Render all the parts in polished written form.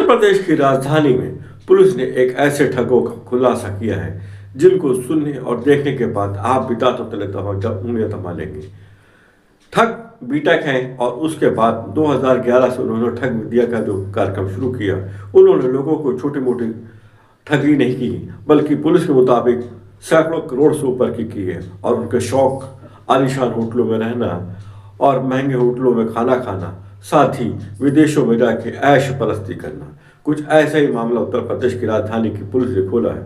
प्रदेश की राजधानी में पुलिस ने एक ऐसे ठगों का खुलासा किया है जिनको सुनने और देखने के बाद आप भी दांतों तले उंगलियां दबा लेंगे। ठग बीटेक हैं और उसके बाद 2011 से उन्होंने ठग विद्या का जो कार्यक्रम शुरू किया, उन्होंने लोगों को छोटी मोटी ठगी नहीं की बल्कि पुलिस के मुताबिक सैकड़ों करोड़ से ऊपर की है। और उनके शौक आलीशान होटलों में रहना और महंगे होटलों में खाना खाना, साथ ही विदेशों में जाके ऐश परस्ती करना। कुछ ऐसा ही मामला उत्तर प्रदेश की राजधानी की पुलिस ने खोला है,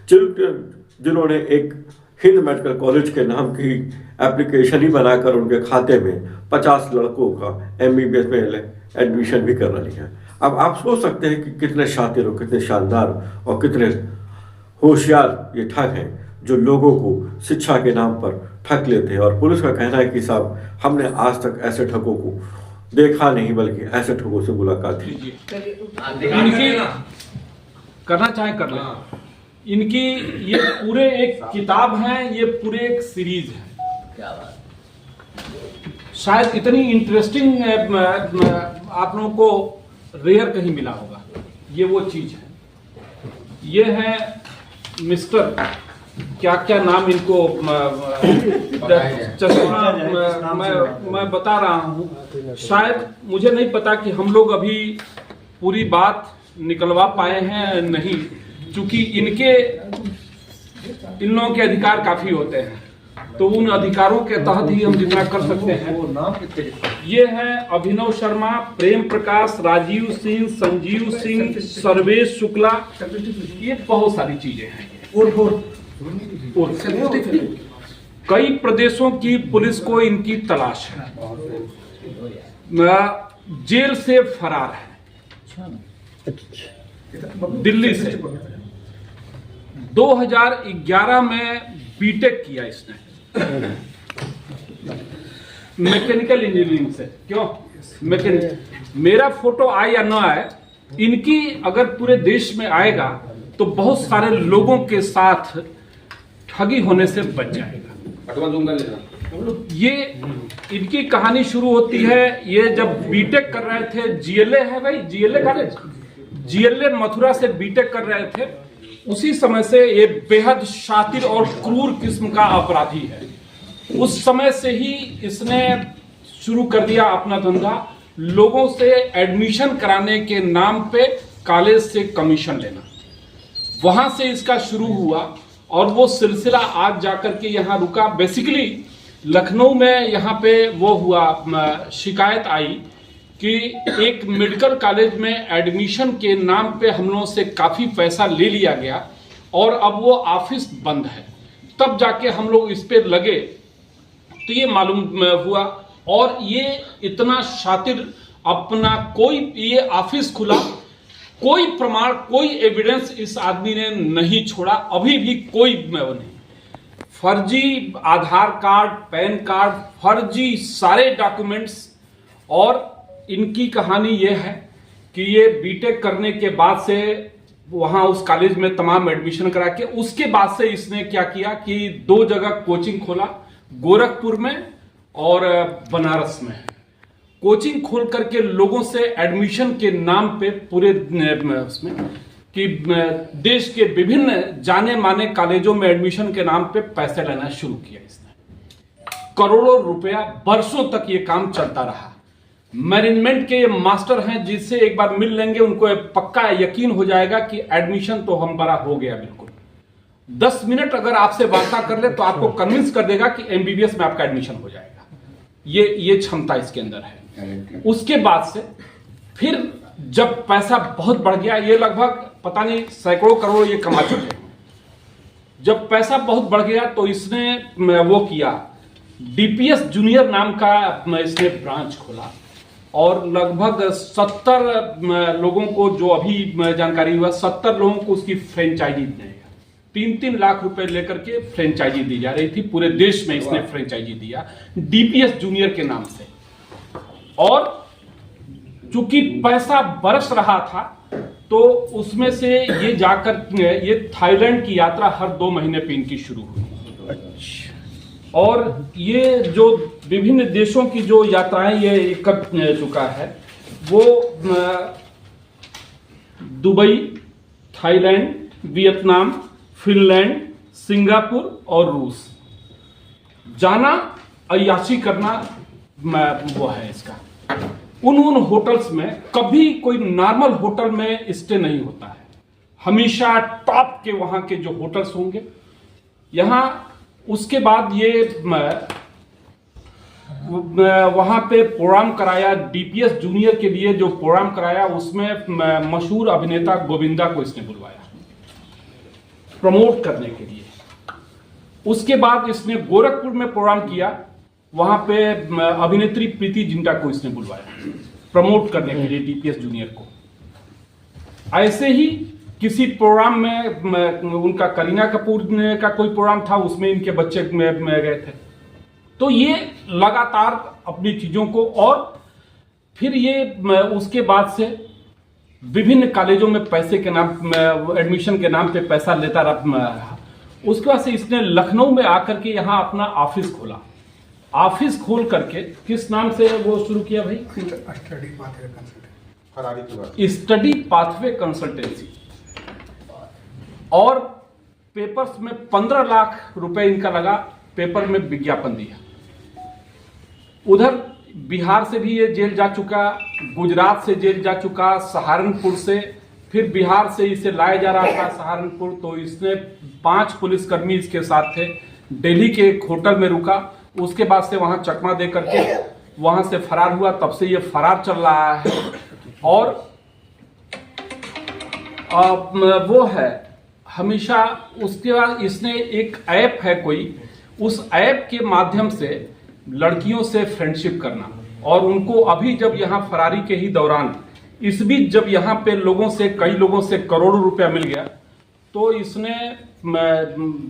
जिन्होंने एक हिंद मेडिकल कॉलेज के नाम की एप्लीकेशन ही बनाकर उनके खाते में 50 लड़कों का MBBS में एडमिशन भी करवा लिया। अब आप सोच सकते हैं कि कितने शातिर और कितने शानदार और कितने होशियार ये ठग हैं जो लोगों को शिक्षा के नाम पर ठग लेते हैं। और पुलिस का कहना है कि साहब, हमने आज तक ऐसे ठगों को देखा नहीं बल्कि ऐसे ठगों से मुलाकात की। इनकी करना चाहे कर लें। इनकी ये पूरे एक किताब है, ये पूरे एक सीरीज है। क्या बात, शायद इतनी इंटरेस्टिंग आप लोगों को रेयर कहीं मिला होगा। ये वो चीज है। ये है मिस्टर क्या क्या नाम इनको चश्मा मैं बता रहा हूँ। शायद मुझे नहीं पता कि हम लोग अभी पूरी बात निकलवा पाए हैं नहीं, क्योंकि इन लोगों के अधिकार काफी होते हैं, तो उन अधिकारों के तहत ही हम जितना कर सकते हैं। ये है अभिनव शर्मा, प्रेम प्रकाश, राजीव सिंह, संजीव सिंह, सर्वेश शुक्ला, ये बहुत सारी चीजें हैं। और कई प्रदेशों की पुलिस को इनकी तलाश है। जेल से फरार है दिल्ली से। 2011 में बीटेक किया इसने मैकेनिकल इंजीनियरिंग से। क्यों मैकेनिकल? मेरा फोटो आए या ना आए, इनकी अगर पूरे देश में आएगा तो बहुत सारे लोगों के साथ ठगी होने से बच जाएगा। ये इनकी कहानी शुरू होती है, ये जब बीटेक कर रहे थे, GLA है भाई, GLA कॉलेज, GLA मथुरा से बीटेक कर रहे थे। उसी समय से ये बेहद शातिर और क्रूर किस्म का अपराधी है। उस समय से ही इसने शुरू कर दिया अपना धंधा, लोगों से एडमिशन कराने के नाम पे कॉलेज से कमीशन लेना। वहां से इसका शुरू हुआ और वो सिलसिला आज जाकर के यहाँ रुका। बेसिकली लखनऊ में यहाँ पे वो हुआ, शिकायत आई कि एक मेडिकल कॉलेज में एडमिशन के नाम पे हम लोगों से काफ़ी पैसा ले लिया गया और अब वो ऑफिस बंद है। तब जाके हम लोग इस पे लगे तो ये मालूम हुआ। और ये इतना शातिर, अपना कोई ये ऑफिस खुला, कोई प्रमाण, कोई एविडेंस इस आदमी ने नहीं छोड़ा, अभी भी कोई नहीं। फर्जी आधार कार्ड, पैन कार्ड, फर्जी सारे डॉक्यूमेंट्स। और इनकी कहानी ये है कि ये बीटेक करने के बाद से वहाँ उस कॉलेज में तमाम एडमिशन करा के उसके बाद से इसने क्या किया कि 2 जगह कोचिंग खोला, गोरखपुर में और बनारस में। कोचिंग खोल करके लोगों से एडमिशन के नाम पे पूरे उसमें कि देश के विभिन्न जाने माने कॉलेजों में एडमिशन के नाम पे पैसे लेना शुरू किया इसने। करोड़ों रुपया, बरसों तक ये काम चलता रहा। मैनेजमेंट के ये मास्टर हैं, जिससे एक बार मिल लेंगे उनको पक्का यकीन हो जाएगा कि एडमिशन तो हमारा हो गया बिल्कुल। 10 मिनट अगर आपसे वार्ता कर ले तो आपको कन्विंस कर देगा कि MBBS में आपका एडमिशन हो जाएगा। ये क्षमता इसके अंदर है। उसके बाद से फिर जब पैसा बहुत बढ़ गया, ये लगभग पता नहीं सैकड़ों करोड़ ये कमा चुके हैं। जब पैसा बहुत बढ़ गया तो इसने वो किया, DPS जूनियर नाम का इसने ब्रांच खोला और लगभग 70 लोगों को, जो अभी जानकारी हुआ, 70 लोगों को उसकी फ्रेंचाइजी देगा। 3-3 लाख रुपए लेकर के फ्रेंचाइजी दी जा रही थी। पूरे देश में इसने फ्रेंचाइजी दिया DPS जूनियर के नाम से। और चूंकि पैसा बरस रहा था तो उसमें से ये जाकर ये थाईलैंड की यात्रा हर 2 महीने पे इनकी शुरू हुई। और ये जो विभिन्न देशों की जो यात्राएं ये कर चुका है, वो Dubai, Thailand, Vietnam, Finland, Singapore और रूस। जाना अय्याशी करना वो है इसका। उन होटल्स में कभी कोई नॉर्मल होटल में स्टे नहीं होता है, हमेशा टॉप के वहां के जो होटल्स होंगे यहाँ। उसके बाद ये वहां पे प्रोग्राम कराया, डीपीएस जूनियर के लिए जो प्रोग्राम कराया उसमें मशहूर अभिनेता गोविंदा को इसने बुलवाया प्रमोट करने के लिए। उसके बाद इसने गोरखपुर में प्रोग्राम किया, वहां पे अभिनेत्री प्रीति जिंटा को इसने बुलवाया प्रमोट करने के लिए डीपीएस जूनियर को। ऐसे ही किसी प्रोग्राम में उनका करीना कपूर का कोई प्रोग्राम था, उसमें इनके बच्चे में गए थे। तो ये लगातार अपनी चीजों को, और फिर ये उसके बाद से विभिन्न कॉलेजों में पैसे के नाम, एडमिशन के नाम पे पैसा लेता रहा। उसके बाद से इसने लखनऊ में आकर के यहाँ अपना ऑफिस खोला। ऑफिस खोल करके किस नाम से वो शुरू किया भाई? Study pathway consultancy. और पेपर्स में 15 लाख रुपए इनका लगा, पेपर में विज्ञापन दिया। उधर बिहार से भी ये जेल जा चुका, गुजरात से जेल जा चुका, सहारनपुर से, फिर बिहार से इसे लाया जा रहा था सहारनपुर। तो इसने 5 पुलिसकर्मी इसके साथ थे, दिल्ली के एक होटल में रुका। उसके बाद से वहां चकमा दे करके वहां से फरार हुआ। तब से ये फरार चल रहा है। और वो है हमेशा। उसके बाद इसने एक ऐप है कोई, उस ऐप के माध्यम से लड़कियों से फ्रेंडशिप करना। और उनको अभी जब यहाँ फरारी के ही दौरान, इस बीच जब यहाँ पे कई लोगों से करोड़ों रुपया मिल गया, तो इसने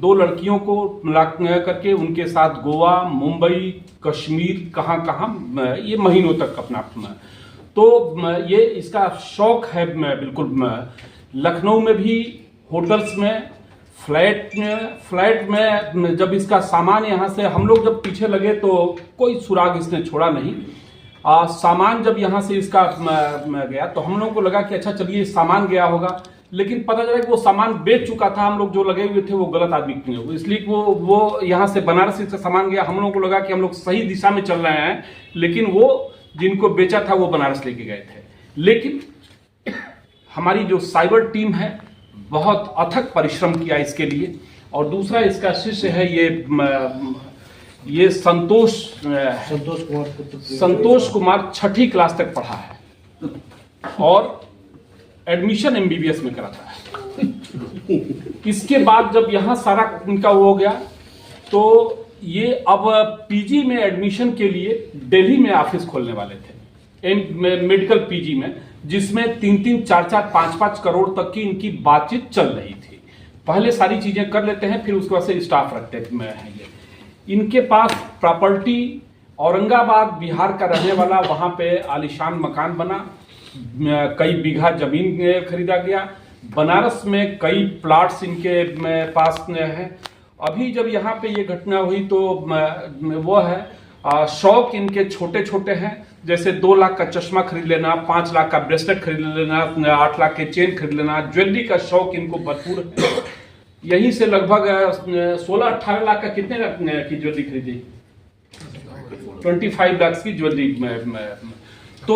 2 लड़कियों को मिला करके उनके साथ गोवा, मुंबई, कश्मीर, कहाँ ये महीनों तक अपना। तो ये इसका शौक है बिल्कुल। लखनऊ में भी होटल्स में, फ्लैट में जब इसका सामान यहाँ से, हम लोग जब पीछे लगे तो कोई सुराग इसने छोड़ा नहीं। सामान जब यहाँ से इसका गया तो हम लोगों को लगा कि अच्छा चलिए सामान गया होगा, लेकिन पता चला कि वो सामान बेच चुका था। हम लोग जो लगे हुए थे वो गलत आदमी थे, इसलिए वो यहाँ से बनारस से सामान गया। हम लोगों को लगा कि हम लोग सही दिशा में चल रहे हैं, लेकिन वो जिनको बेचा था वो बनारस लेके गए थे। लेकिन हमारी जो साइबर टीम है बहुत अथक परिश्रम किया इसके लिए। और दूसरा इसका शिष्य है ये संतोष कुमार 6ठी क्लास तक पढ़ा है और एडमिशन एमबीबीएस में कराता है। इसके बाद जब यहाँ सारा इनका हो गया तो ये अब पीजी में एडमिशन के लिए दिल्ली में ऑफिस खोलने वाले थे, मेडिकल पीजी में, जिसमें 3-3, 4-4, 5-5 करोड़ तक की इनकी बातचीत चल रही थी। पहले सारी चीजें कर लेते हैं, फिर उसके बाद से स्टाफ रखते हैं। इनके पास प्रॉपर्टी औरंगाबाद बिहार का रहने वाला, वहां पे आलीशान मकान बना, कई बीघा जमीन खरीदा गया। बनारस में कई प्लाट्स इनके पास है। अभी जब यहाँ पे ये घटना हुई तो वो है शौक इनके छोटे छोटे हैं, जैसे 2 लाख का चश्मा खरीद लेना, 5 लाख का ब्रेसलेट खरीद लेना, 8 लाख के चेन खरीद लेना। ज्वेलरी का शौक इनको भरपूर है। यहीं से लगभग 16-18 लाख का कितने की ज्वेलरी खरीदी? 25 लाख की ज्वेलरी तो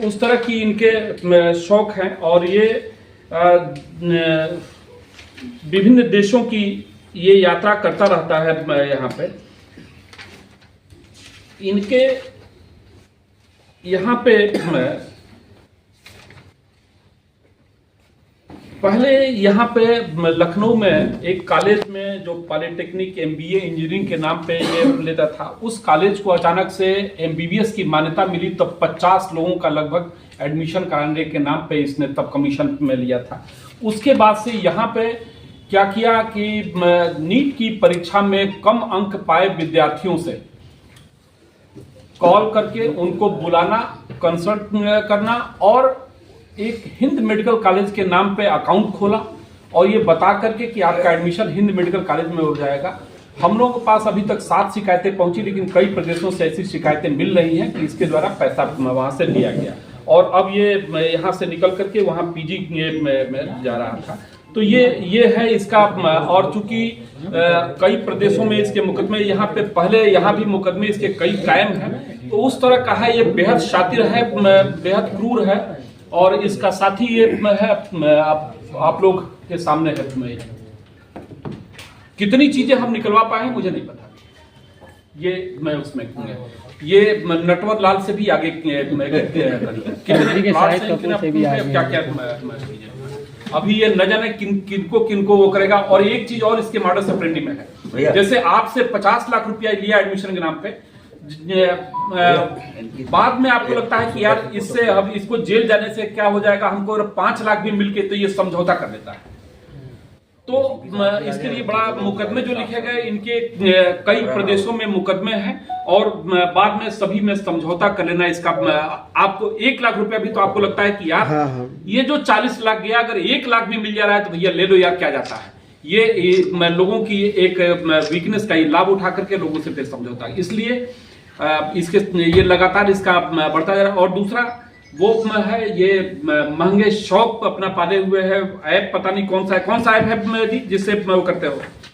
उस तरह की इनके शौक हैं। और ये विभिन्न देशों की ये यात्रा करता रहता है। यहाँ पे इनके यहाँ पे पहले यहाँ पे लखनऊ में एक कॉलेज में जो पॉलिटेक्निक एमबीए इंजीनियरिंग के नाम पे ये लेता था, उस कॉलेज को अचानक से एमबीबीएस की मान्यता मिली। तब 50 लोगों का लगभग एडमिशन कराने के नाम पे इसने तब कमीशन में लिया था। उसके बाद से यहाँ पे क्या किया कि नीट की परीक्षा में कम अंक पाए विद्यार्थियों से कॉल करके उनको बुलाना, कंसल्ट करना और एक हिंद मेडिकल कॉलेज के नाम पे अकाउंट खोला और ये बता करके कि आपका एडमिशन हिंद मेडिकल कॉलेज में हो जाएगा। हम लोगों के पास अभी तक 7 शिकायतें पहुंची, लेकिन कई प्रदेशों से ऐसी शिकायतें मिल रही हैं कि इसके द्वारा पैसा वहां से लिया गया। और अब ये यहाँ से निकल करके वहाँ पीजी में जा रहा था। तो ये है इसका। और चूंकि कई प्रदेशों में इसके मुकदमे, यहाँ पे पहले यहाँ भी मुकदमे इसके कई कायम हैं, तो उस तरह का है। ये बेहद शातिर है, बेहद क्रूर है, और इसका साथी ये है आप लोग के सामने है। कितनी चीजें हम निकलवा पाए मुझे नहीं पता। ये मैं उसमें ये नटवर लाल से भी आगे अभी ये न जाने किनको वो करेगा। और एक चीज और इसके मॉडस ऑपरेंडी में है, जैसे आपसे 50 लाख रुपया लिया एडमिशन के नाम पे, बाद में आपको लगता है कि यार इससे अब इसको जेल जाने से क्या हो जाएगा, हमको 5 लाख भी मिलके तो ये समझौता कर लेता है। तो इसके लिए बड़ा मुकदमे जो लिखे गए, इनके कई प्रदेशों में मुकदमे हैं, और बाद में सभी में समझौता कर लेना। इसका आपको 1 लाख रुपया भी तो आपको लगता है कि यार ये जो 40 लाख गया, अगर 1 लाख भी मिल जा रहा है तो भैया ले लो यार, क्या जाता है। ये लोगों की एक वीकनेस का लाभ उठा करके लोगों से फिर समझौता, इसलिए इसके ये लगातार इसका बढ़ता जा रहा है। और दूसरा वो है ये महंगे शौक अपना पाले हुए है। ऐप पता नहीं कौन सा ऐप है जी जिससे वो करते हो।